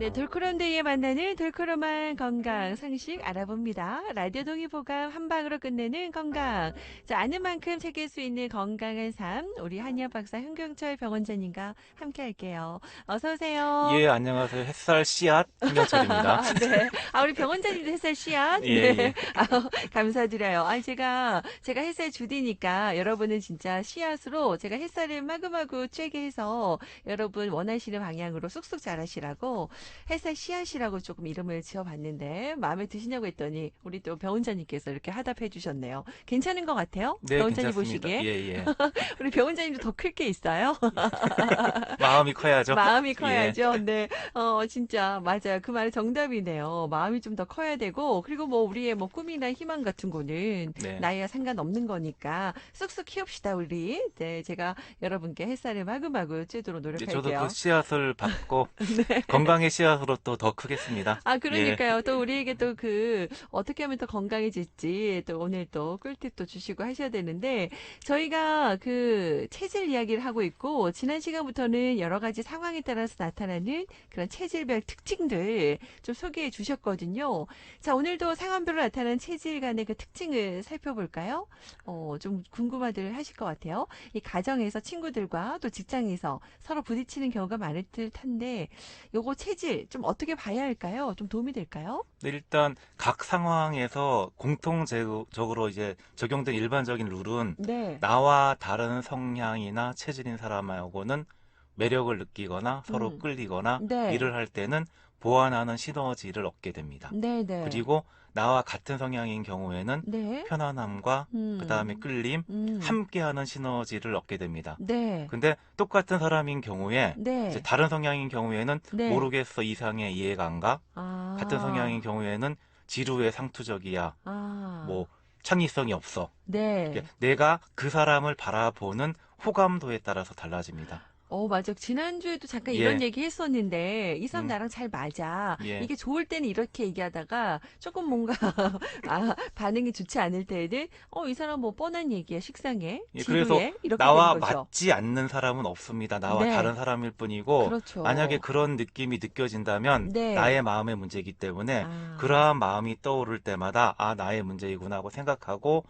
네, 돌크럼 데이에 만나는 돌크럼한 건강 상식 알아봅니다. 라디오 동의보감 한 방으로 끝내는 건강. 자, 아는 만큼 챙길 수 있는 건강한 삶. 우리 한의학 박사 현경철 병원장님과 함께 할게요. 어서 오세요. 예, 안녕하세요. 햇살 씨앗 김경철입니다. 네. 아, 우리 병원장님도 햇살 씨앗. 예, 네. 예. 아, 감사드려요. 아, 제가 햇살 주디니까 여러분은 진짜 씨앗으로 제가 햇살을 마구마구 쬐게 해서 여러분 원하시는 방향으로 쑥쑥 자라시라고 햇살 씨앗이라고 조금 이름을 지어봤는데 마음에 드시냐고 했더니 우리 또 병원장님께서 이렇게 하답해 주셨네요. 괜찮은 것 같아요? 네, 병원장님 괜찮습니다. 예, 보시기에. 예. 우리 병원장님도 더 클 게 있어요? 마음이 커야죠. 마음이 예, 커야죠. 네. 진짜 맞아요. 그 말이 정답이네요. 마음이 좀 더 커야 되고 그리고 뭐 우리의 뭐 꿈이나 희망 같은 거는 네. 나이와 상관없는 거니까 쑥쑥 키웁시다 우리. 네, 제가 여러분께 햇살을 마구마구 쬐도록 예, 저도 그 노력할게요. 씨앗을 받고 네. 건강의 씨앗으로 또 더 크겠습니다. 아, 예, 그러니까요. 또 우리에게 또 어떻게 하면 더 건강해질지 또 오늘 또 꿀팁도 주시고 하셔야 되는데, 저희가 체질 이야기를 하고 있고, 지난 시간부터는 여러 가지 상황에 따라서 나타나는 그런 체질별 특징들 좀 소개해 주셨거든요. 자, 오늘도 상황별로 나타나는 체질 간의 그 특징을 살펴볼까요? 좀 궁금하들 하실 것 같아요. 이 가정에서 친구들과 또 직장에서 서로 부딪히는 경우가 많을 듯한데, 요거 체질 좀 어떻게 봐야 할까요? 좀 도움이 될까요? 네, 일단 각 상황에서 공통적으로 이제 적용된 일반적인 룰은 네. 나와 다른 성향이나 체질인 사람하고는 매력을 느끼거나 서로 음. 끌리거나 네. 일을 할 때는 보완하는 시너지를 얻게 됩니다. 네네. 그리고 나와 같은 성향인 경우에는 네. 편안함과 그 다음에 음. 끌림, 음. 함께하는 시너지를 얻게 됩니다. 네. 근데 똑같은 사람인 경우에 이제 네. 다른 성향인 경우에는 네. 모르겠어 이상의 이해가 안 가. 같은 성향인 아. 경우에는 지루해 상투적이야. 아. 뭐 창의성이 없어. 이게 네. 내가 그 사람을 바라보는 호감도에 따라서 달라집니다. 맞아. 지난주에도 잠깐 이런 예, 얘기 했었는데, 이 사람 음, 나랑 잘 맞아. 예. 이게 좋을 때는 이렇게 얘기하다가, 조금 뭔가, 반응이 좋지 않을 때에는, 이 사람 뭐 뻔한 얘기야, 식상해, 예, 그래서 지루해, 이렇게 되는 나와 거죠. 맞지 않는 사람은 없습니다. 나와 다른 네. 사람일 뿐이고, 만약에 그렇죠. 그런 느낌이 느껴진다면 네. 나의 마음의 문제이기 때문에 아. 그러한 마음이 떠오를 때마다 아, 나의 문제이구나 하고 생각하고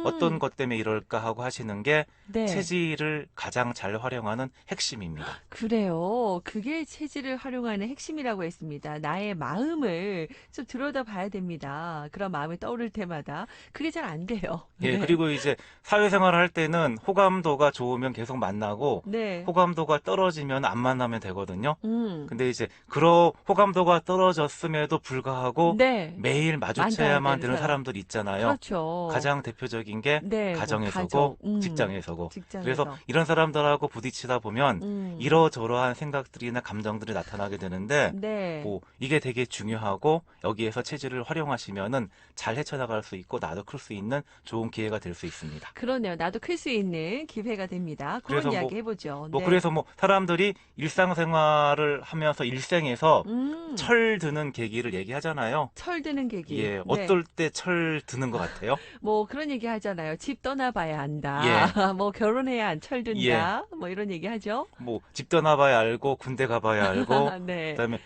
어떤 음. 것 때문에 이럴까 하고 하시는 게 네. 체질을 가장 잘 활용하는 핵심입니다. 그래요. 그게 체질을 활용하는 핵심이라고 했습니다. 나의 마음을 좀 들여다 봐야 됩니다. 그런 마음이 떠오를 때마다. 그게 잘 안 돼요. 예, 네. 그리고 이제 사회생활을 할 때는 호감도가 좋으면 계속 만나고 네. 호감도가 떨어지면 안 만나면 되거든요. 음. 근데 이제 그런 호감도가 떨어졌음에도 불구하고 네. 매일 만나야 마주쳐야만 되는 되는 사람. 사람들이 있잖아요. 그렇죠. 가장 대표적인 게 네. 뭐, 가정에서고 가족, 직장에서고. 그래서 직장에서. 이런 사람들하고 부딪히다 보면 음. 이러저러한 생각들이나 감정들이 나타나게 되는데 네. 뭐 이게 되게 중요하고 여기에서 체질을 활용하시면은 잘 헤쳐나갈 수 있고 나도 클 수 있는 좋은 기회가 될 수 있습니다. 그러네요. 나도 클 수 있는 기회가 됩니다. 그런 그래서 이야기 해보죠. 뭐 네. 그래서 뭐 사람들이 일상생활을 하면서 일생에서 음. 철 드는 계기를 얘기하잖아요. 철드는 계기. 예, 네. 어떨 때 철 드는 것 같아요? 뭐 그런 얘기 하잖아요. 집 떠나봐야 안다. 예, 뭐 결혼해야 안 예. 철든다. 뭐 이런 얘기 하죠. 뭐 집 떠나봐야 알고 군대 가봐야 알고 네. 그다음에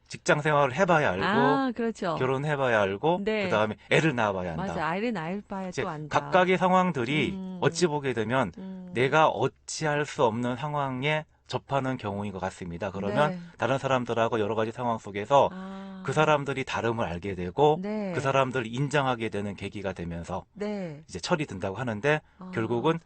직장 생활을 해봐야 알고 아, 그렇죠. 결혼해봐야 알고 네. 그다음에 애를 낳아봐야 맞아. 한다. 아이를 낳을 바에 이제 또 안다. 각각의 상황들이 음, 어찌 보게 되면 음, 내가 어찌할 수 없는 상황에 접하는 경우인 것 같습니다. 그러면 네. 다른 사람들하고 여러 가지 상황 속에서 그 아, 사람들이 다름을 알게 되고 그 네. 사람들을 인정하게 되는 계기가 되면서 네. 이제 철이 든다고 하는데 아, 결국은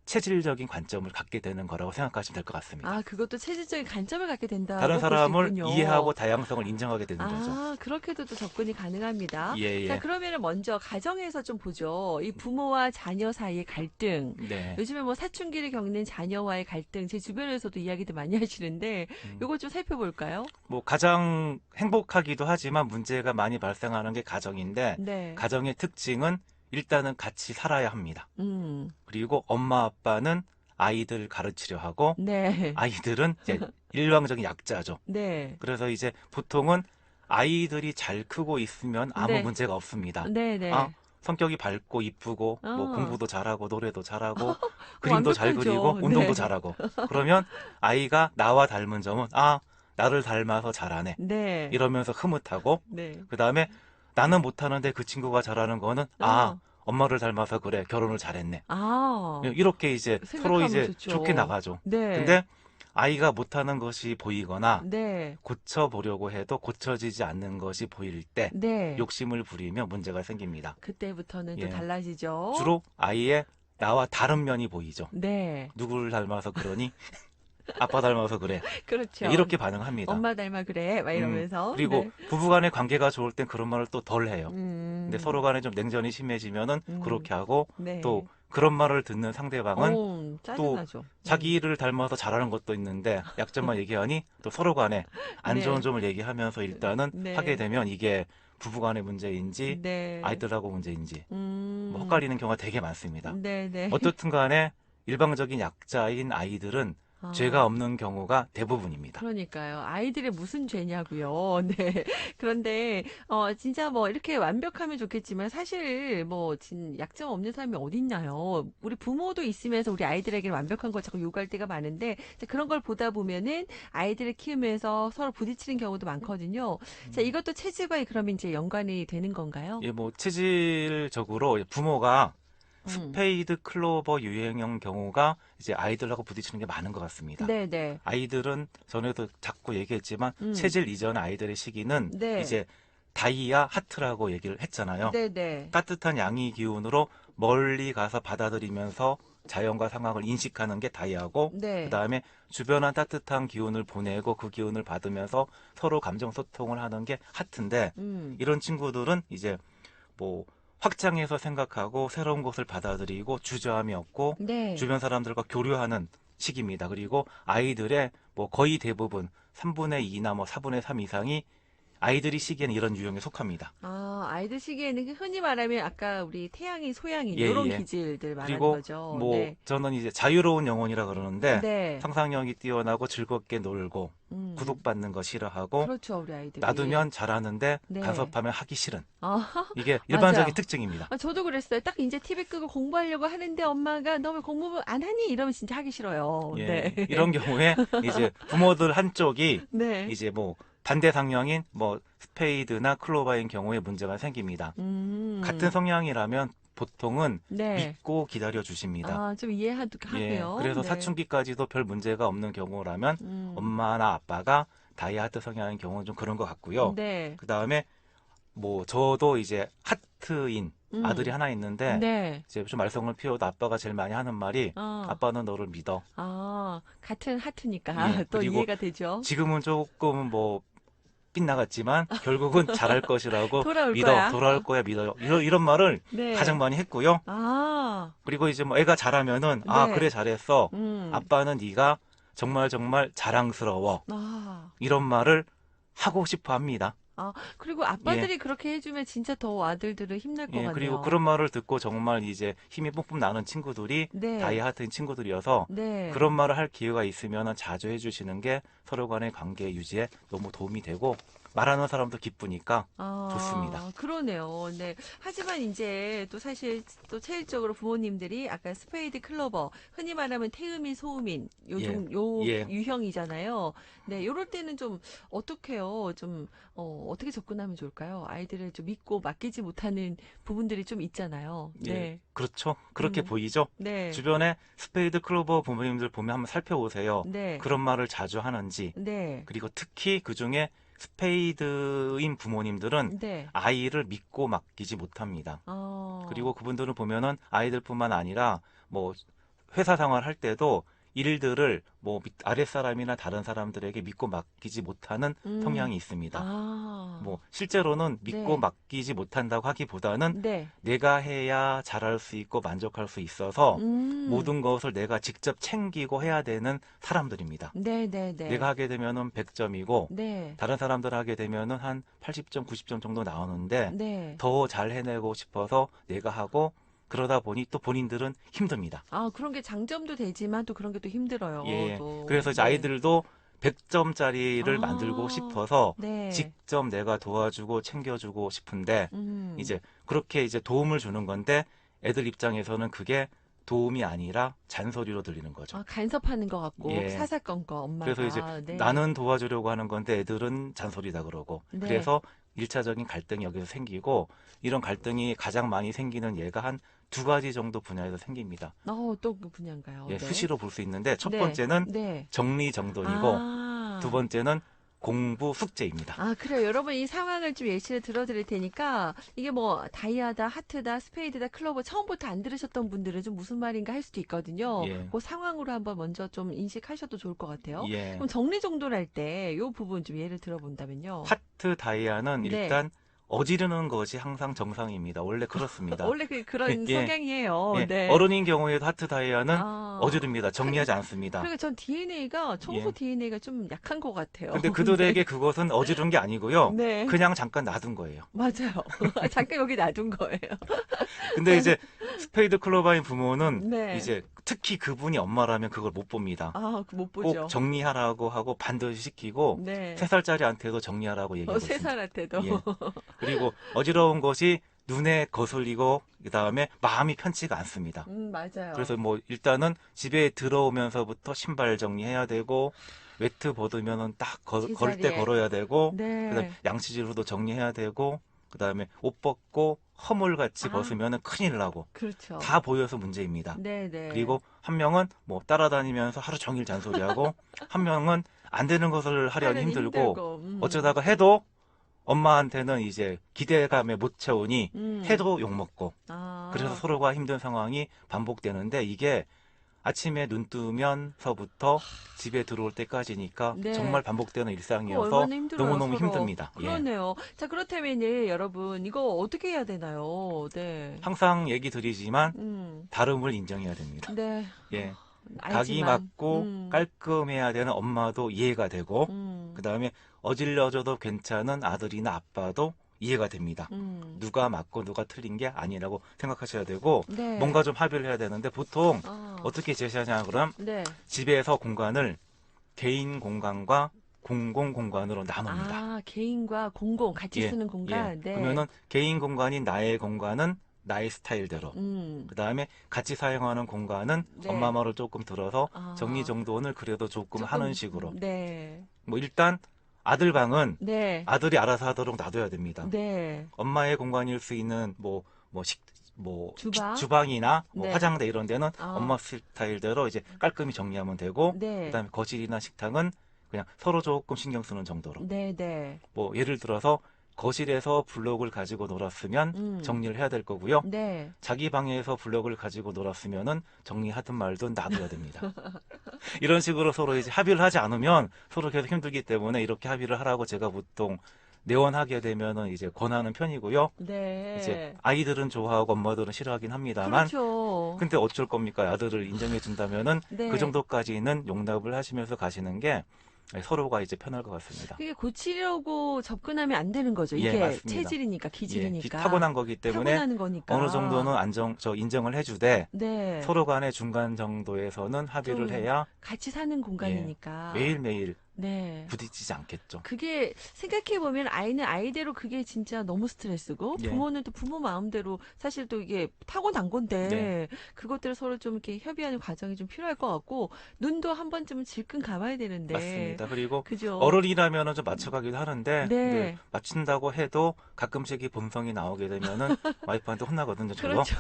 체질적인 관점을 갖게 되는 거라고 생각하시면 될 것 같습니다. 그것도 체질적인 관점을 갖게 다른 된다고 볼 수 사람을 있군요. 이해하고 다양성을 인정하게 되는 거죠. 그렇게도 또 접근이 가능합니다. 예, 자, 예. 그러면은 먼저 가정에서 좀 보죠. 이 부모와 자녀 사이의 갈등. 네. 요즘에 뭐 사춘기를 겪는 자녀와의 갈등, 제 주변에서도 이야기들 많이 하시는데, 음, 요거 좀 살펴볼까요? 뭐 가장 행복하기도 하지만 문제가 많이 발생하는 게 가정인데 네. 가정의 특징은 일단은 같이 살아야 합니다. 음, 그리고 엄마 아빠는 아이들 가르치려 하고 네. 아이들은 이제 일방적인 약자죠. 네. 그래서 이제 보통은 아이들이 잘 크고 있으면 아무 네. 문제가 없습니다. 네, 아, 네. 성격이 밝고 이쁘고 뭐 어, 공부도 잘하고 노래도 잘하고 그림도 잘 그리고 완벽하죠. 운동도 네. 잘하고 그러면 아이가 나와 닮은 점은 아, 나를 닮아서 잘하네. 네. 이러면서 흐뭇하고, 네. 그 다음에 나는 못하는데 그 친구가 잘하는 거는, 어. 엄마를 닮아서 그래. 결혼을 잘했네. 아. 이렇게 이제 서로 생각하면 이제 좋게 좋죠. 나가죠. 네. 근데 아이가 못하는 것이 보이거나 네. 고쳐보려고 해도 고쳐지지 않는 것이 보일 때 네. 욕심을 부리며 문제가 생깁니다. 그때부터는 또 예. 달라지죠. 주로 아이의 나와 다른 면이 보이죠. 네. 누구를 닮아서 그러니? 아빠 닮아서 그래. 그렇죠. 이렇게 반응합니다. 엄마 닮아 그래. 막 이러면서. 그리고 네. 부부간의 관계가 좋을 땐 그런 말을 또 덜 해요. 근데 음. 서로 간에 좀 냉전이 심해지면은 음. 그렇게 하고, 또 네. 그런 말을 듣는 상대방은 또 짜증나죠. 자기를 닮아서 잘하는 것도 있는데 약점만 얘기하니 또 서로 간에 안 좋은 네. 점을 얘기하면서 일단은 하게 네. 되면 이게 부부간의 문제인지 네. 아이들하고 문제인지 뭐 음. 헛갈리는 경우가 되게 많습니다. 네네. 어떻든 간에 일방적인 약자인 아이들은 죄가 아. 없는 경우가 대부분입니다. 그러니까요. 아이들의 무슨 죄냐고요. 네. 그런데 진짜 뭐 이렇게 완벽하면 좋겠지만 사실 뭐 약점 없는 사람이 어딨나요? 우리 부모도 있으면서 우리 아이들에게 완벽한 걸 자꾸 요구할 때가 많은데 자, 그런 걸 보다 보면은 아이들을 키우면서 서로 부딪히는 경우도 많거든요. 자, 이것도 체질과 그러면 이제 연관이 되는 건가요? 예, 뭐 체질적으로 부모가 음. 스페이드 클로버 유행형 경우가 이제 아이들하고 부딪히는 게 많은 것 같습니다. 네네. 아이들은 전에도 자꾸 얘기했지만 음. 체질 이전 아이들의 시기는 네. 이제 다이아 하트라고 얘기를 했잖아요. 네네. 따뜻한 양의 기운으로 멀리 가서 받아들이면서 자연과 상황을 인식하는 게 다이아고, 그 네. 다음에 주변한 따뜻한 기운을 보내고 그 기운을 받으면서 서로 감정 소통을 하는 게 하트인데, 음. 이런 친구들은 이제 뭐 확장해서 생각하고 새로운 것을 받아들이고 주저함이 없고 네. 주변 사람들과 교류하는 시기입니다. 그리고 아이들의 뭐 거의 대부분 3분의 2나 뭐 4분의 3 이상이 아이들이 시기에는 이런 유형에 속합니다. 아이들 시기에는 흔히 말하면 아까 우리 태양이 소양인 예, 요런 예. 기질들 말하는 그리고 거죠. 뭐 네. 저는 이제 자유로운 영혼이라 그러는데, 네. 상상력이 뛰어나고 즐겁게 놀고 음. 구속받는 거 싫어하고 그렇죠, 우리 아이들이. 놔두면 잘하는데 네. 간섭하면 하기 싫은, 아, 이게 일반적인 맞아. 특징입니다. 저도 그랬어요. 딱 이제 TV 끄고 공부하려고 하는데 엄마가 너 왜 공부 안 하니? 이러면 진짜 하기 싫어요. 네. 예, 이런 경우에 이제 부모들 한쪽이 네. 이제 뭐 반대 상형인 뭐 스페이드나 클로바인 경우에 문제가 생깁니다. 같은 음. 성향이라면 보통은 네. 믿고 기다려 주십니다. 좀 예, 이해하고요. 그래서 네. 사춘기까지도 별 문제가 없는 경우라면 음. 엄마나 아빠가 다이아트 성향인 경우는 좀 그런 것 같고요. 네. 그 다음에 뭐 저도 이제 하트인 아들이 음. 하나 있는데, 네. 이제 좀 말썽을 피워도 아빠가 제일 많이 하는 말이, 어. 아빠는 너를 믿어. 같은 하트니까 예, 또 그리고 이해가 되죠. 지금은 조금 뭐 빗나갔지만 결국은 잘할 것이라고 돌아올 믿어, 거야. 돌아올 거야, 믿어요. 이런 말을 네. 가장 많이 했고요. 그리고 이제 뭐 애가 잘하면은, 네. 그래, 잘했어. 음. 아빠는 네가 정말 정말 자랑스러워. 아. 이런 말을 하고 싶어 합니다. 그리고 아빠들이 그렇게 해주면 진짜 더 아들들은 힘날 것 예, 그리고 같네요. 그런 말을 듣고 정말 이제 힘이 뿜뿜 나는 친구들이 네. 다이하트인 친구들이어서 네. 그런 말을 할 기회가 있으면 자주 해주시는 게 서로 간의 관계 유지에 너무 도움이 되고, 말하는 사람도 기쁘니까 좋습니다. 그러네요. 네. 하지만 이제 또 사실 또 체질적으로 부모님들이 아까 스페이드 클로버, 흔히 말하면 태음인 소음인 예, 요 예. 유형이잖아요. 네. 요럴 때는 좀 어떻게요? 좀 어떻게 접근하면 좋을까요? 아이들을 좀 믿고 맡기지 못하는 부분들이 좀 있잖아요. 예, 네. 그렇죠. 그렇게 보이죠? 네. 주변에 스페이드 클로버 부모님들 보면 한번 살펴보세요. 네. 그런 말을 자주 하는지. 네. 그리고 특히 그 중에 스페이드인 부모님들은 네. 아이를 믿고 맡기지 못합니다. 그리고 어. 그분들은 보면은 아이들뿐만 아니라 뭐 회사 생활 할 때도 일들을 뭐 아랫사람이나 다른 사람들에게 믿고 맡기지 못하는 음. 성향이 있습니다. 뭐 아. 실제로는 믿고 네. 맡기지 못한다고 하기보다는 네. 내가 해야 잘할 수 있고 만족할 수 있어서 음. 모든 것을 내가 직접 챙기고 해야 되는 사람들입니다. 네네네. 내가 하게 되면은 100점이고 네. 다른 사람들 하게 되면은 한 80점, 90점 정도 나오는데, 네. 더 잘 해내고 싶어서 내가 하고, 그러다 보니 또 본인들은 힘듭니다. 그런 게 장점도 되지만 또 그런 게 또 힘들어요. 예. 또. 그래서 이제 네. 아이들도 100점짜리를 아. 만들고 싶어서 네. 직접 내가 도와주고 챙겨주고 싶은데, 음. 이제 그렇게 이제 도움을 주는 건데 애들 입장에서는 그게 도움이 아니라 잔소리로 들리는 거죠. 아, 간섭하는 것 같고 예. 사사건건 엄마가. 그래서 이제 네. 나는 도와주려고 하는 건데 애들은 잔소리다 그러고 네. 그래서 1차적인 갈등이 여기서 생기고 이런 갈등이 가장 많이 생기는 예가 한 두 가지 정도 분야에서 생깁니다. 또 그 분야인가요? 예, 네. 수시로 볼 수 있는데 첫 네. 번째는 네. 정리정돈이고 아. 두 번째는 공부 숙제입니다. 아, 그래요. 여러분, 이 상황을 좀 예시를 들어드릴 테니까, 이게 뭐, 다이아다, 하트다, 스페이드다, 클로버, 처음부터 안 들으셨던 분들은 좀 무슨 말인가 할 수도 있거든요. 예. 그 상황으로 한번 먼저 좀 인식하셔도 좋을 것 같아요. 예. 그럼 정리정돈할 때, 이 부분 좀 예를 들어본다면요. 하트 다이아는 네. 일단 어지르는 것이 항상 정상입니다. 원래 그렇습니다. 원래 그런 예. 성향이에요. 예, 네. 어른인 경우에도 하트 다이아는 아. 어지릅니다. 정리하지 않습니다. 그러니까 전 DNA가, 청소 예. DNA가 좀 약한 것 같아요. 근데 그들에게 그것은 어지른 게 아니고요. 네. 그냥 잠깐 놔둔 거예요. 맞아요. 잠깐 여기 놔둔 거예요. 근데 이제 스페이드 클로바인 부모는 네. 이제 특히 그분이 엄마라면 그걸 못 봅니다. 아, 못 보죠. 꼭 정리하라고 하고 반드시 시키고 네. 3살짜리한테도 정리하라고 얘기하고 세 있습니다. 살한테도. 예. 그리고 어지러운 것이 눈에 거슬리고 그다음에 마음이 편치가 않습니다. 맞아요. 그래서 뭐 일단은 집에 들어오면서부터 신발 정리해야 되고 외투 벗으면은 딱 걸 때 제자리에. 걸어야 되고 네. 그다음에 양치질로도 정리해야 되고 그다음에 옷 벗고 허물같이 아. 벗으면은 큰일 나고 그렇죠. 다 보여서 문제입니다. 네네. 그리고 한 명은 뭐 따라다니면서 하루 종일 잔소리하고 한 명은 안 되는 것을 하려니 힘들고 어쩌다가 해도 엄마한테는 이제 기대감에 못 채우니 해도 욕먹고 아. 그래서 서로가 힘든 상황이 반복되는데 이게 아침에 눈 뜨면서부터 집에 들어올 때까지니까 네. 정말 반복되는 일상이어서 얼마나 힘들어요, 너무너무 서로. 힘듭니다. 예. 그러네요. 자, 그렇다면 여러분 이거 어떻게 해야 되나요? 네. 항상 얘기 드리지만 음. 다름을 인정해야 됩니다. 네. 예. 각이 알지만. 맞고 깔끔해야 되는 엄마도 이해가 되고 그다음에 어질러져도 괜찮은 아들이나 아빠도 이해가 됩니다. 누가 맞고 누가 틀린 게 아니라고 생각하셔야 되고 네. 뭔가 좀 합의를 해야 되는데 보통 아. 어떻게 제시하냐 그럼 네. 집에서 공간을 개인 공간과 공공 공간으로 나눕니다. 아, 개인과 공공 같이 예, 쓰는 공간. 예. 네. 그러면은 개인 공간인 나의 공간은 나의 스타일대로 그다음에 같이 사용하는 공간은 네. 엄마 말을 조금 들어서 아. 정리정돈을 그래도 조금 하는 식으로 네. 뭐 일단 아들 방은 네. 아들이 알아서 하도록 놔둬야 됩니다. 네. 엄마의 공간일 수 있는 주방? 이나 뭐 네. 화장대 이런 데는 아. 엄마 스타일대로 이제 깔끔히 정리하면 되고 네. 그다음에 거실이나 식탁은 그냥 서로 조금 신경 쓰는 정도로 네, 네. 뭐 예를 들어서 거실에서 블록을 가지고 놀았으면 정리를 해야 될 거고요. 네. 자기 방에서 블록을 가지고 놀았으면은 정리하든 말든 놔둬야 됩니다. 이런 식으로 서로 이제 합의를 하지 않으면 서로 계속 힘들기 때문에 이렇게 합의를 하라고 제가 보통 내원하게 되면은 이제 권하는 편이고요. 네. 이제 아이들은 좋아하고 엄마들은 싫어하긴 합니다만 그렇죠. 근데 어쩔 겁니까? 아들을 인정해 준다면은 네. 그 정도까지는 용납을 하시면서 가시는 게 서로가 이제 편할 것 같습니다. 그게 고치려고 접근하면 안 되는 거죠. 예, 이게 맞습니다. 체질이니까, 기질이니까. 타고난 거기 때문에 타고나는 거니까. 어느 정도는 인정을 해주되 네. 서로 간의 중간 정도에서는 합의를 좀 해야 같이 사는 공간이니까. 매일매일 네. 부딪히지 않겠죠. 그게 생각해보면 아이는 아이대로 그게 진짜 너무 스트레스고 예. 부모는 또 부모 마음대로 사실 또 이게 타고난 건데 네. 그것들을 서로 좀 이렇게 협의하는 과정이 좀 필요할 것 같고 눈도 한 번쯤은 질끈 감아야 되는데 맞습니다. 그리고 그죠? 어른이라면은 좀 맞춰가기도 하는데 네. 근데 맞춘다고 해도 가끔씩 이 본성이 나오게 되면은 와이프한테 혼나거든요. 저도. 그렇죠.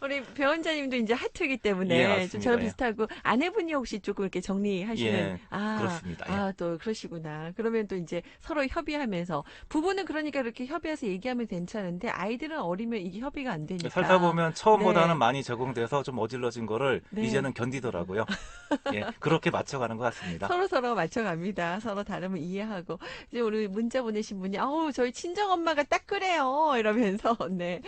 우리 배원자님도 이제 하트이기 때문에 예, 좀 맞습니다. 저랑 예. 비슷하고 아내분이 혹시 조금 이렇게 정리하시는 예, 그렇습니다. 예. 또 그러시구나. 그러면 또 이제 서로 협의하면서 부부는 그러니까 이렇게 협의해서 얘기하면 괜찮은데 아이들은 어리면 이게 협의가 안 되니까. 살다 보면 처음보다는 네. 많이 적응돼서 좀 어질러진 거를 네. 이제는 견디더라고요. 예, 그렇게 맞춰가는 것 같습니다. 서로 맞춰갑니다. 서로 다름을 이해하고. 이제 우리 문자 보내신 분이, 저희 친정엄마가 딱 그래요. 이러면서, 네,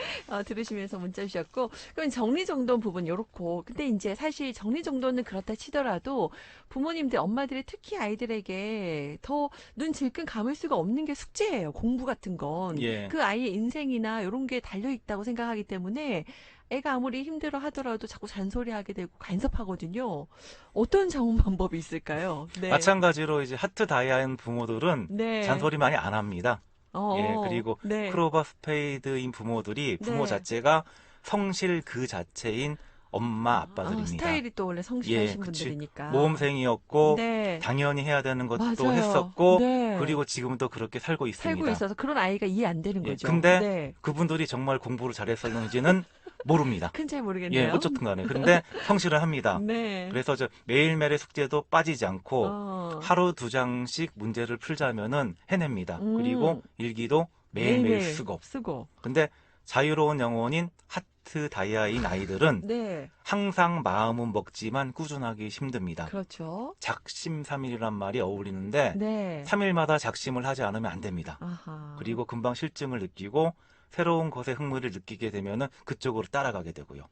들으시면서 문자 주셨고. 그럼 정리정돈 부분, 요렇고. 근데 이제 사실 정리정돈은 그렇다 치더라도 부모님들, 엄마들이 특히 아이들에게 더 눈 질끈 감을 수가 없는 게 숙제예요. 공부 같은 건. 예. 그 아이의 인생이나 요런 게 달려있다고 생각하기 때문에 애가 아무리 힘들어 하더라도 자꾸 잔소리하게 되고 간섭하거든요. 어떤 작업 방법이 있을까요? 네. 마찬가지로 이제 하트 다이아인 부모들은 네. 잔소리 많이 안 합니다. 예, 그리고 네. 클로버 스페이드인 부모들이 부모 네. 자체가 성실 그 자체인 엄마 아빠들입니다. 스타일이 또 원래 예, 성실하신 그치. 분들이니까. 모험생이었고 네. 당연히 해야 되는 것도 맞아요. 했었고 네. 그리고 지금도 그렇게 살고 살고 있습니다. 있어서 그런 아이가 이해 안 되는 예, 거죠. 근데 네. 그분들이 정말 공부를 잘했었는지는 모릅니다. 큰 잘 예, 모르겠네요. 어쨌든 간에. 근데 성실을 합니다. 네. 그래서 저 매일매일의 숙제도 빠지지 않고 어. 하루 2장씩 문제를 풀자면은 해냅니다. 그리고 일기도 매일매일 쓰고. 근데 자유로운 영혼인 하트 다이아인 아이들은 네. 항상 마음은 먹지만 꾸준하기 힘듭니다. 그렇죠. 작심삼일이란 말이 어울리는데 네. 3일마다 작심을 하지 않으면 안 됩니다. 아하. 그리고 금방 실증을 느끼고 새로운 것에 흥미를 느끼게 되면은 그쪽으로 따라가게 되고요.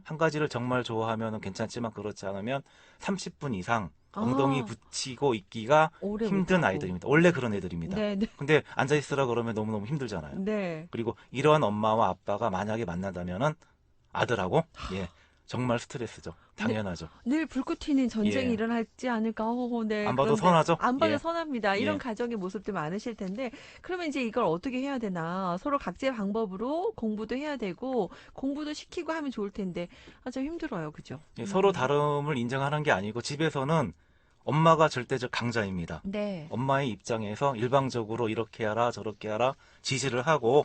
한 가지를 정말 좋아하면 괜찮지만 그렇지 않으면 30분 이상 엉덩이 아. 붙이고 있기가 오래 힘든 못하고. 아이들입니다. 원래 그런 애들입니다. 네, 네. 근데 앉아있으라 그러면 너무너무 힘들잖아요. 네. 그리고 이러한 엄마와 아빠가 만약에 만나다면은 아들하고 예 정말 스트레스죠. 당연하죠. 늘 불꽃 튀는 전쟁이 예. 일어나지 않을까. 네. 안 봐도 그런데 선하죠? 안 봐도 예. 선합니다. 이런 예. 가정의 모습들 많으실 텐데 그러면 이제 이걸 어떻게 해야 되나. 서로 각자의 방법으로 공부도 해야 되고 공부도 시키고 하면 좋을 텐데 좀 힘들어요. 그죠? 예, 서로 다름을 인정하는 게 아니고 집에서는 엄마가 절대적 강자입니다. 네. 엄마의 입장에서 일방적으로 이렇게 하라 저렇게 하라 지시를 하고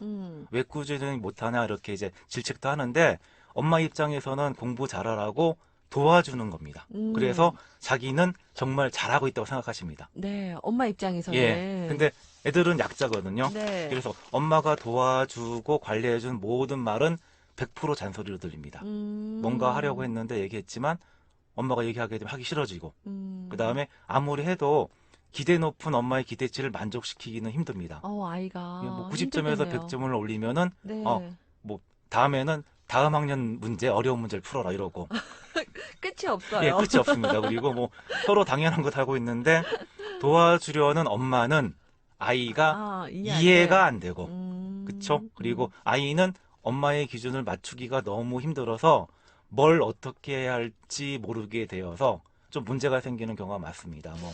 왜 꾸준히 못하냐 이렇게 이제 질책도 하는데 엄마 입장에서는 공부 잘하라고 도와주는 겁니다. 그래서 자기는 정말 잘하고 있다고 생각하십니다. 네. 엄마 입장에서는. 예. 근데 애들은 약자거든요. 네. 그래서 엄마가 도와주고 관리해준 모든 말은 100% 잔소리로 들립니다. 뭔가 하려고 했는데 얘기했지만 엄마가 얘기하게 되면 하기 싫어지고 그 다음에 아무리 해도 기대 높은 엄마의 기대치를 만족시키기는 힘듭니다. 아이가 뭐 90점에서 힘들겠네요. 100점을 올리면은 네. 뭐 다음에는 다음 학년 문제 어려운 문제를 풀어라 이러고 끝이 없어요. 예, 끝이 없습니다. 그리고 뭐 서로 당연한 것 하고 있는데 도와주려는 엄마는 아이가 이해가 안 되고 그쵸? 그리고 아이는 엄마의 기준을 맞추기가 너무 힘들어서 뭘 어떻게 해야 할지 모르게 되어서 좀 문제가 생기는 경우가 많습니다. 뭐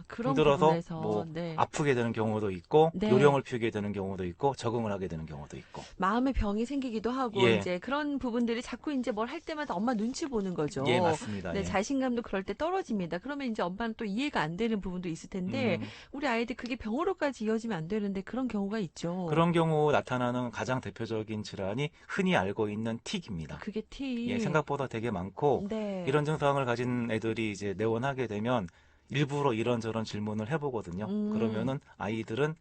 그런 힘들어서 부분에서 뭐 네. 아프게 되는 경우도 있고 네. 요령을 피우게 되는 경우도 있고 적응을 하게 되는 경우도 있고 마음의 병이 생기기도 하고 예. 이제 그런 부분들이 자꾸 이제 뭘 할 때마다 엄마 눈치 보는 거죠. 예, 맞습니다. 네, 예. 자신감도 그럴 때 떨어집니다. 그러면 이제 엄마는 또 이해가 안 되는 부분도 있을 텐데 우리 아이들 그게 병으로까지 이어지면 안 되는데 그런 경우가 있죠. 그런 경우 나타나는 가장 대표적인 질환이 흔히 알고 있는 틱입니다. 그게 티. 예, 생각보다 되게 많고 네. 이런 증상을 가진 애들이 이제 내원하게 되면 일부러 이런저런 질문을 해보거든요. 그러면은 아이들은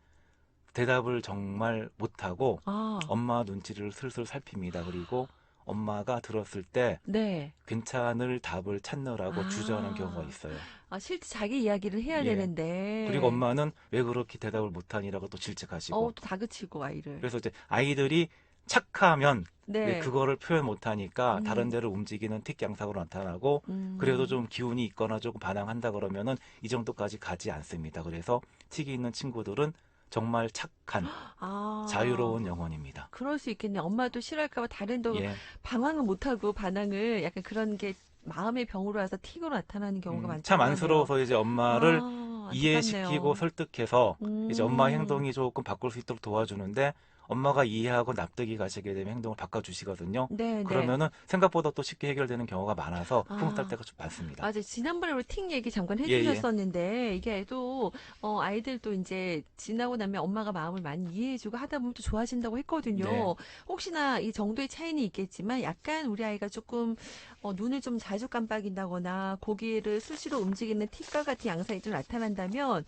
대답을 정말 못하고 엄마 눈치를 슬슬 살핍니다. 그리고 엄마가 들었을 때 네. 괜찮을 답을 찾느라고 주저하는 경우가 있어요. 실제 자기 이야기를 해야 예. 되는데. 그리고 엄마는 왜 그렇게 대답을 못하니라고 또 질책하시고. 또 다그치고 아이를. 그래서 이제 아이들이 착하면 네. 왜 그거를 표현 못하니까 다른 데를 움직이는 틱 양상으로 나타나고 그래도 좀 기운이 있거나 조금 반항한다 그러면은 이 정도까지 가지 않습니다. 그래서 틱이 있는 친구들은 정말 착한 자유로운 영혼입니다. 그럴 수 있겠네. 엄마도 싫어할까봐 다른도 예. 방황을 못하고 반항을 약간 그런 게 마음의 병으로 와서 틱으로 나타나는 경우가 많죠. 참 안쓰러워서 이제 엄마를 이해시키고 안타깝네요. 설득해서 이제 엄마의 행동이 조금 바꿀 수 있도록 도와주는데 엄마가 이해하고 납득이 가시게 되면 행동을 바꿔주시거든요. 네, 그러면은 생각보다 또 쉽게 해결되는 경우가 많아서 흐뭇할 때가 좀 많습니다. 맞아요. 지난번에 우리 틱 얘기 잠깐 예, 해주셨었는데 이게 또 아이들도 이제 지나고 나면 엄마가 마음을 많이 이해해주고 하다 보면 또 좋아진다고 했거든요. 네. 혹시나 이 정도의 차이는 있겠지만 약간 우리 아이가 조금 눈을 좀 자주 깜빡인다거나 고개를 수시로 움직이는 틱과 같은 양상이 좀 나타난다면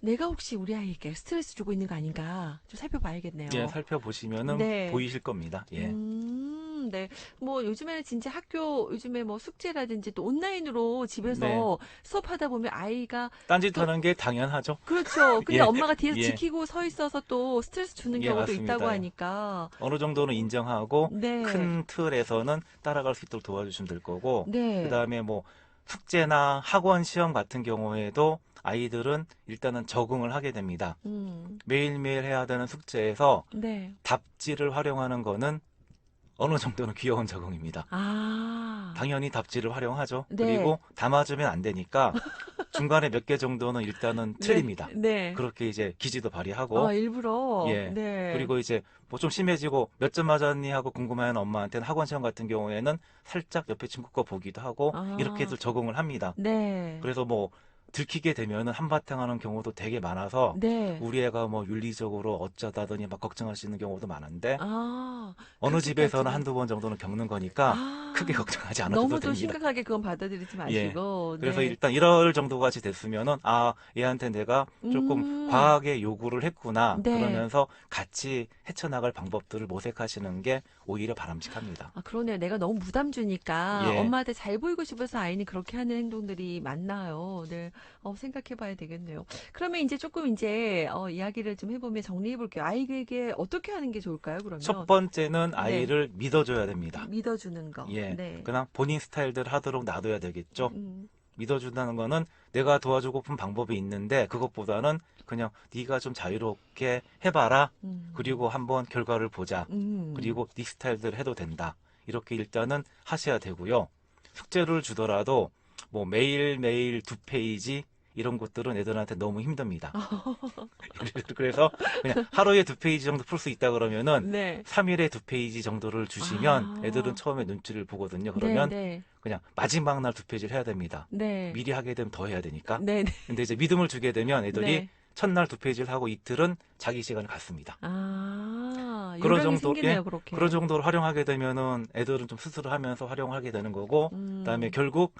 내가 혹시 우리 아이에게 스트레스 주고 있는 거 아닌가 좀 살펴봐야겠네요. 예, 살펴보시면은 네. 보이실 겁니다. 예. 네. 뭐 요즘에는 진짜 요즘에 뭐 숙제라든지 또 온라인으로 집에서 네. 수업하다 보면 아이가 딴짓하는 게 당연하죠. 그렇죠. 근데 예. 엄마가 뒤에서 예. 지키고 서 있어서 또 스트레스 주는 예, 경우도 맞습니다. 있다고 하니까. 어느 정도는 인정하고 네. 큰 틀에서는 따라갈 수 있도록 도와주시면 될 거고 네. 그다음에 뭐 숙제나 학원 시험 같은 경우에도 아이들은 일단은 적응을 하게 됩니다. 매일매일 해야 되는 숙제에서 네. 답지를 활용하는 거는 어느 정도는 귀여운 적응입니다. 당연히 답지를 활용하죠. 네. 그리고 다 맞으면 안 되니까 중간에 몇 개 정도는 일단은 네, 틀립니다. 네. 그렇게 이제 기지도 아, 발휘하고, 일부러. 예. 네. 그리고 이제 뭐 좀 심해지고 몇 점 맞았니 하고 궁금해하는 엄마한테는 학원 시험 같은 경우에는 살짝 옆에 친구 거 보기도 하고 이렇게 아, 해서 적응을 합니다. 네. 그래서 뭐 들키게 되면은 한바탕 하는 경우도 되게 많아서 네. 우리 애가 뭐 윤리적으로 어쩌다더니 막 걱정하시는 경우도 많은데 아, 어느 집에서는 그렇게까지는. 한두 번 정도는 겪는 거니까 크게 아, 걱정하지 않으셔도 너무도 됩니다. 심각하게 그건 받아들이지 예. 마시고, 그래서 네. 일단 이럴 정도까지 됐으면은, 아, 얘한테 내가 조금 음, 과하게 요구를 했구나. 네. 그러면서 같이 헤쳐나갈 방법들을 모색하시는 게 오히려 바람직합니다. 아, 그러네요. 내가 너무 부담 주니까 예. 엄마한테 잘 보이고 싶어서 아이는 그렇게 하는 행동들이 많나요? 네. 생각해 봐야 되겠네요. 그러면 이제 조금 이제, 이야기를 좀 해보면 정리해 볼게요. 아이에게 어떻게 하는 게 좋을까요, 첫 그러면? 번째는 네. 아이를 믿어줘야 됩니다. 믿어주는 거. 예. 네. 그냥 본인 스타일대로 하도록 놔둬야 되겠죠. 음, 믿어준다는 거는 내가 도와주고픈 방법이 있는데 그것보다는 그냥 네가 좀 자유롭게 해봐라. 음, 그리고 한번 결과를 보자. 음. 그리고 네 스타일대로 해도 된다. 이렇게 일단은 하셔야 되고요. 숙제를 주더라도 뭐 매일매일 2페이지 이런 것들은 애들한테 너무 힘듭니다. 그래서 그냥 하루에 2페이지 정도 풀 수 있다 그러면은 네. 3일에 2페이지 정도를 주시면 애들은 아, 처음에 눈치를 보거든요. 네, 그러면 네, 그냥 마지막 날 2페이지를 해야 됩니다. 네, 미리 하게 되면 더 해야 되니까. 네, 네, 근데 이제 믿음을 주게 되면 애들이 네. 첫날 2페이지를 하고 이틀은 자기 시간을 갖습니다. 아, 그런 요령이 정도, 예, 생기네요, 그런 그렇게. 정도로 활용하게 되면은 애들은 좀 스스로 하면서 활용하게 되는 거고, 그다음에 음, 결국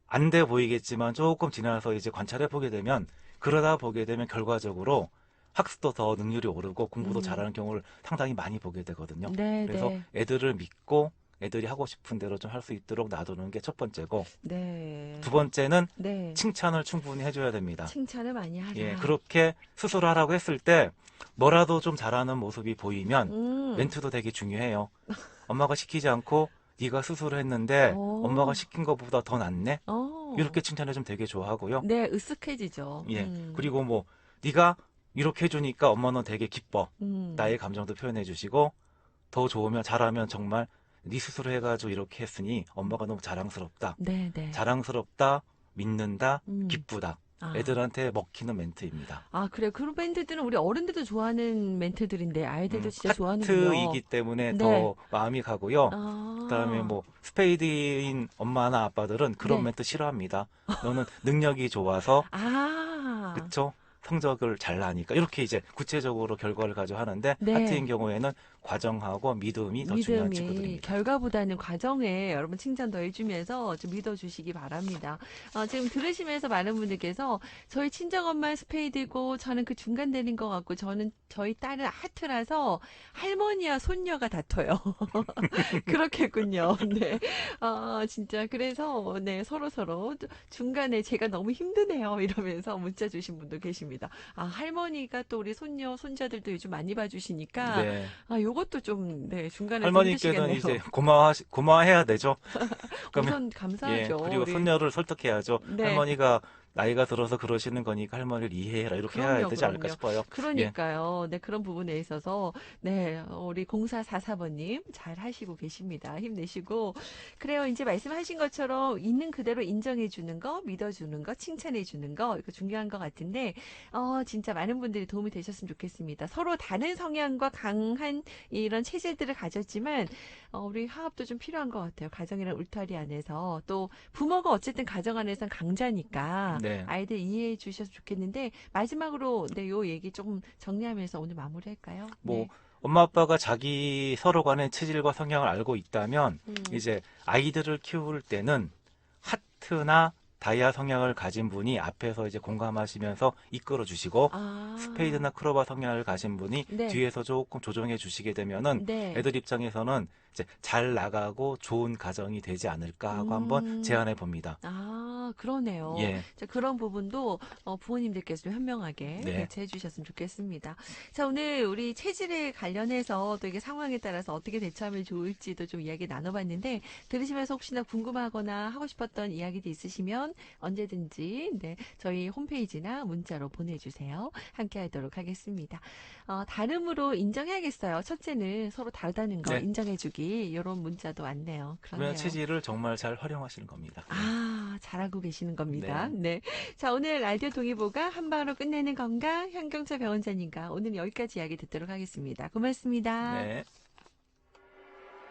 안 돼 보이겠지만 조금 지나서 이제 관찰해 보게 되면 그러다 보게 되면 결과적으로 학습도 더 능률이 오르고 공부도 음, 잘하는 경우를 상당히 많이 보게 되거든요. 네, 그래서 네, 애들을 믿고 애들이 하고 싶은 대로 좀 할 수 있도록 놔두는 게 첫 번째고, 네, 두 번째는 네. 칭찬을 충분히 해줘야 됩니다. 칭찬을 많이 예, 하라. 그렇게 스스로 하라고 했을 때 뭐라도 좀 잘하는 모습이 보이면 음, 멘트도 되게 중요해요. 엄마가 시키지 않고 네가 스스로 했는데 엄마가 어, 시킨 것보다 더 낫네? 어, 이렇게 칭찬해주면 되게 좋아하고요. 네, 으쓱해지죠. 예, 그리고 뭐 네가 이렇게 해주니까 엄마는 되게 기뻐. 음, 나의 감정도 표현해 주시고 더 좋으면 잘하면 정말 네 스스로 해가지고 이렇게 했으니 엄마가 너무 자랑스럽다. 네, 네, 자랑스럽다, 믿는다, 음, 기쁘다. 아. 애들한테 먹히는 멘트입니다. 아, 그래요. 그런 멘트들은 우리 어른들도 좋아하는 멘트들인데 아이들도 진짜 좋아하는군요. 하트이기 때문에 네. 더 마음이 가고요. 그다음에 아, 뭐 스페이드인 엄마나 아빠들은 그런 네. 멘트 싫어합니다. 너는 능력이 좋아서 아, 그쵸? 성적을 잘 나니까 이렇게 이제 구체적으로 결과를 가져 하는데 하트인 네. 경우에는 과정하고 믿음이 더 중요한 믿음이 친구들입니다. 결과보다는 과정에 여러분 칭찬 더 해주면서 좀 믿어주시기 바랍니다. 지금 들으시면서 많은 분들께서 저희 친정엄마 스페이드고 저는 그 중간 되는 것 같고 저는 저희 딸은 하트라서 할머니와 손녀가 다퉈요. 그렇겠군요. 네. 진짜 그래서 네, 서로 중간에 제가 너무 힘드네요. 이러면서 문자 주신 분도 계십니다. 아, 할머니가 또 우리 손녀, 손자들도 요즘 많이 봐주시니까 네. 요것도 좀 네, 중간에서 할머니께서는 힘드시겠네요. 이제 고마워해야 되죠. 그러면 우선 예, 감사하죠. 그리고 우리 손녀를 설득해야죠. 네. 할머니가 나이가 들어서 그러시는 거니까 할머니를 이해해라. 이렇게 해야 그럼요, 되지 않을까 그럼요. 싶어요. 예. 그러니까요. 네, 그런 부분에 있어서, 네, 우리 0444번님 잘 하시고 계십니다. 힘내시고. 그래요. 이제 말씀하신 것처럼 있는 그대로 인정해주는 거, 믿어주는 거, 칭찬해주는 거, 이거 중요한 것 같은데, 진짜 많은 분들이 도움이 되셨으면 좋겠습니다. 서로 다른 성향과 강한 이런 체질들을 가졌지만, 우리 화합도 좀 필요한 것 같아요. 가정이란 울타리 안에서. 또 부모가 어쨌든 가정 안에서는 강자니까, 네. 아이들 이해해 주셔서 좋겠는데 마지막으로 네, 요 얘기 조금 정리하면서 오늘 마무리할까요? 뭐 네. 엄마 아빠가 자기 서로 간의 체질과 성향을 알고 있다면 음. 이제 아이들을 키울 때는 하트나 다이아 성향을 가진 분이 앞에서 이제 공감하시면서 이끌어 주시고 아. 스페이드나 크로바 성향을 가진 분이 네. 뒤에서 조금 조정해 주시게 되면은 네. 애들 입장에서는 이제 잘 나가고 좋은 가정이 되지 않을까 하고 한번 음. 제안해 봅니다. 그러네요. 예, 자, 그런 부분도 부모님들께서 좀 현명하게 네, 대처해 주셨으면 좋겠습니다. 자, 오늘 우리 체질에 관련해서 또 이게 상황에 따라서 어떻게 대처하면 좋을지도 좀 이야기 나눠봤는데 들으시면서 혹시나 궁금하거나 하고 싶었던 이야기도 있으시면 언제든지 네, 저희 홈페이지나 문자로 보내주세요. 함께 하도록 하겠습니다. 다름으로 인정해야겠어요. 첫째는 서로 다르다는 거 네. 인정해주기 이런 문자도 왔네요. 그러면 그렇네요. 체질을 정말 잘 활용하시는 겁니다. 예. 아, 잘하고 계시는 겁니다. 네. 네. 자, 오늘 라디오 동의보가 한 방으로 끝내는 건강, 현경철 병원장님과 오늘 여기까지 이야기 듣도록 하겠습니다. 고맙습니다. 네.